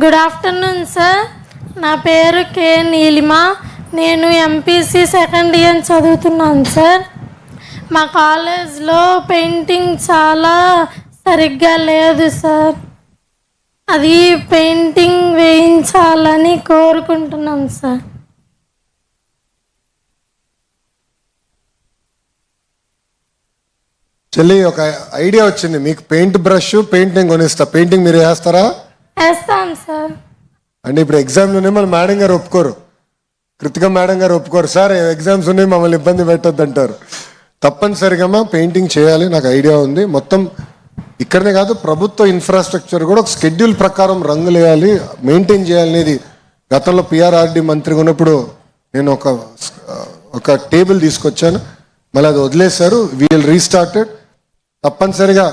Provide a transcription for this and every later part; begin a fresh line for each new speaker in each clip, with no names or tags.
Good afternoon sir. నా పేరు కే నీలిమ. నేను ఎంపీసీ సెకండ్ ఇయర్ చదువుతున్నాను సార్. మా కాలేజ్లో పెయింటింగ్ చాలా సరిగ్గా లేదు సార్. అది పెయింటింగ్ వేయించాలని కోరుకుంటున్నాం సార్.
చెల్లి, ఒక ఐడియా వచ్చింది. మీకు పెయింట్ బ్రష్, పెయింట్ నేను కొనిస్తా. పెయింటింగ్ మీరు వేస్తారా?
వేస్తాం సార్.
అంటే ఇప్పుడు ఎగ్జామ్లోనే మన మేడం గారు ఒప్పుకోరు, కృతిక మేడం గారు ఒప్పుకోరు. సార్ ఎగ్జామ్స్ ఉన్నాయి, మమ్మల్ని ఇబ్బంది పెట్టొద్దు అంటారు. తప్పనిసరిగా పెయింటింగ్ చేయాలి. నాకు ఐడియా ఉంది. మొత్తం ఇక్కడనే కాదు, ప్రభుత్వ ఇన్ఫ్రాస్ట్రక్చర్ కూడా ఒక షెడ్యూల్ ప్రకారం రంగులు వేయాలి, మెయింటైన్ చేయాలనేది గతంలో పిఆర్ఆర్డి మంత్రిగా ఉన్నప్పుడు నేను ఒక టేబుల్ తీసుకొచ్చాను. మళ్ళీ అది వదిలేశారు. We'll restarted. తప్పనిసరిగా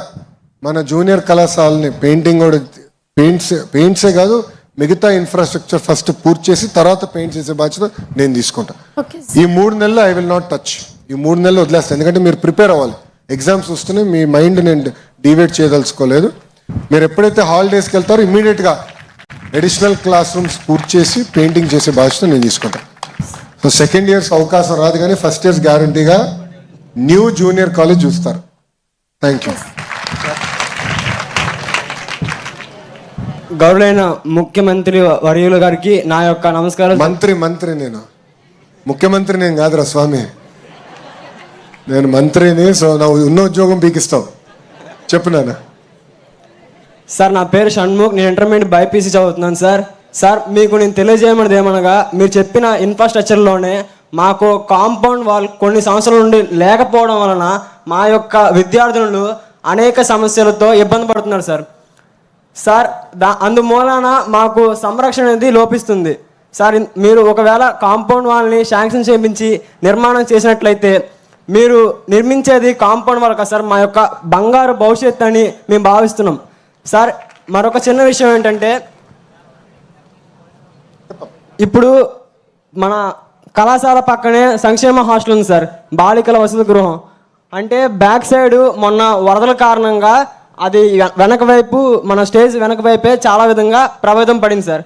మన జూనియర్ కళాశాలని పెయింటింగ్ కూడా పెయింట్సే కాదు, మిగతా ఇన్ఫ్రాస్ట్రక్చర్ ఫస్ట్ పూర్తి చేసి తర్వాత పెయింట్ చేసే బాధ్యత నేను తీసుకుంటా. ఈ 3 నెలలు ఐ విల్ నాట్ టచ్. ఈ 3 నెలలు వదిలేస్తాను. ఎందుకంటే మీరు ప్రిపేర్ అవ్వాలి. ఎగ్జామ్స్ వస్తున్నాయి, మీ మైండ్ నేను డివైడ్ చేయదలుచుకోలేదు. మీరు ఎప్పుడైతే హాలిడేస్కి వెళ్తారో ఇమీడియట్గా అడిషనల్ క్లాస్ రూమ్స్ పూర్తి చేసి పెయింటింగ్ చేసే బాధ్యత నేను తీసుకుంటాను. సో సెకండ్ ఇయర్స్ అవకాశం రాదు, కానీ ఫస్ట్ ఇయర్స్ గ్యారంటీగా న్యూ జూనియర్ కాలేజ్ చూస్తారు. Thank you.
గౌరవైన ముఖ్యమంత్రి వర్యులు గారికి నా యొక్క నమస్కారం.
మంత్రి నేను ముఖ్యమంత్రి నేను కాదురా స్వామి, నేను మంత్రిని. సో నా ఉన్న ఉద్యోగం పీకిస్తావు. చెప్పు నాన్న.
సార్, నా పేరు షణ్ముఖ్. నేను ఇంటర్మీడియట్ బైపీసీ చదువుతున్నాను సార్. సార్, మీకు నేను తెలియజేయమన్నది ఏమనగా, మీరు చెప్పిన ఇన్ఫ్రాస్ట్రక్చర్లోనే మాకు కాంపౌండ్ వాల్ కొన్ని సంవత్సరాల నుండి లేకపోవడం వలన మా యొక్క విద్యార్థులు అనేక సమస్యలతో ఇబ్బంది పడుతున్నారు సార్. సార్, అందుమూలన మాకు సంరక్షణ అనేది లోపిస్తుంది సార్. మీరు ఒకవేళ కాంపౌండ్ వాల్ని శాంక్షన్ చేయించి నిర్మాణం చేసినట్లయితే, మీరు నిర్మించేది కాంపౌండ్ వాల్ కదా సార్, మా యొక్క బంగారు భవిష్యత్తు అని మేము భావిస్తున్నాం సార్. మరొక చిన్న విషయం ఏంటంటే, ఇప్పుడు మన కళాశాల పక్కనే సంక్షేమ హాస్టల్ ఉంది సార్, బాలికల వసతి గృహం. అంటే బ్యాక్ సైడ్ మొన్న వరదల కారణంగా అది వెనక వైపు, మన స్టేజ్ వెనక వైపే చాలా విధంగా ప్రభావితం పడింది సార్.